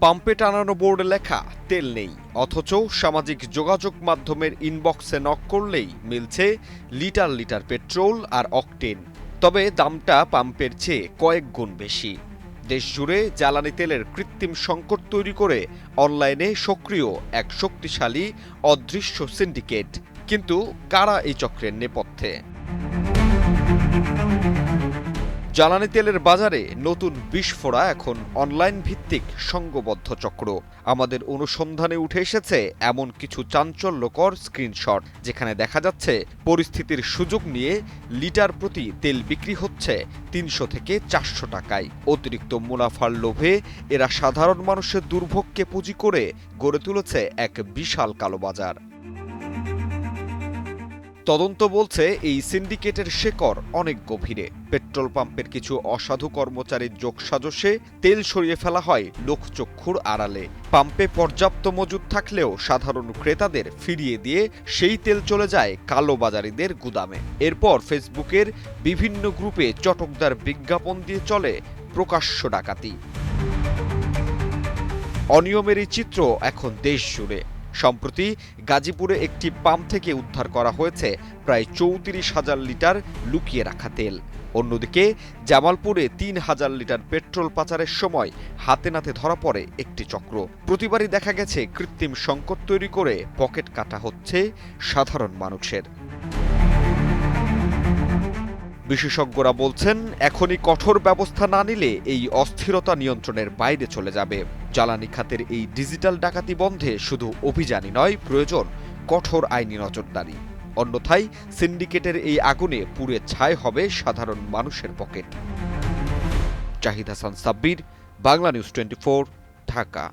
পাম্পে টানানো বোর্ডে লেখা তেল নেই, অথচ সামাজিক যোগাযোগ মাধ্যমের ইনবক্সে নক করলেই মিলছে লিটার লিটার পেট্রোল আর অকটেন। তবে দামটা পাম্পের চেয়ে কয়েক গুণ বেশি। দেশজুড়ে জ্বালানি তেলের কৃত্রিম সংকট তৈরি করে অনলাইনে সক্রিয় এক শক্তিশালী অদৃশ্য সিন্ডিকেট। কিন্তু কারা এই চক্রের নেপথ্যে? জ্বালানি তেলের বাজারে নতুন বিস্ফোরা এখন অনলাইন ভিত্তিক সংঘবদ্ধ চক্র। আমাদের অনুসন্ধানে উঠে এসেছে এমন কিছু চাঞ্চল্যকর স্ক্রিনশট, যেখানে দেখা যাচ্ছে পরিস্থিতির সুযোগ নিয়ে লিটার প্রতি তেল বিক্রি হচ্ছে ৩০০ থেকে ৪০০ টাকায়। অতিরিক্ত মুনাফার লোভে এরা সাধারণ মানুষের দুর্ভোগকে পুঁজি করে গড়ে তুলেছে এক বিশাল কালোবাজার। তদন্ত বলছে এই সিন্ডিকেটের শেকড় অনেক গভীরে। পেট্রোল পাম্পের কিছু অসাধু কর্মচারীর যোগসাজশে তেল সরিয়ে ফেলা হয় লোকচক্ষুর আড়ালে। পাম্পে পর্যাপ্ত মজুদ থাকলেও সাধারণ ক্রেতাদের ফিরিয়ে দিয়ে সেই তেল চলে যায় কালোবাজারিদের গুদামে। এরপর ফেসবুকের বিভিন্ন গ্রুপে চটকদার বিজ্ঞাপন দিয়ে চলে প্রকাশ্য ডাকাতি। অনিয়মের এই চিত্র এখন দেশ জুড়ে। সম্প্রতি গাজীপুরে একটি পাম্প থেকে উদ্ধার করা হয়েছে প্রায় ৩৪,০০০ লিটার লুকিয়ে রাখা তেল। অন্যদিকে জামালপুরে ৩,০০০ লিটার পেট্রোল পাচারের সময় হাতে নাতে ধরা পড়ে একটি চক্র। প্রতিবারই দেখা গেছে কৃত্রিম সংকট তৈরি করে পকেট কাটা হচ্ছে সাধারণ মানুষের। বিশেষজ্ঞরা বলছেন, এখনই কঠোর ব্যবস্থা না নিলে এই অস্থিরতা নিয়ন্ত্রণের বাইরে চলে যাবে। জ্বালানি খাতের এই ডিজিটাল ডাকাতি বন্ধে শুধু অভিযানই নয়, প্রয়োজন কঠোর আইনি নজরদারি। অন্যথায় সিন্ডিকেটের এই আগুনে পুড়ে ছাই হবে সাধারণ মানুষের পকেট। জাহিদ হাসান সাব্বির, বাংলা নিউজ 24, ঢাকা।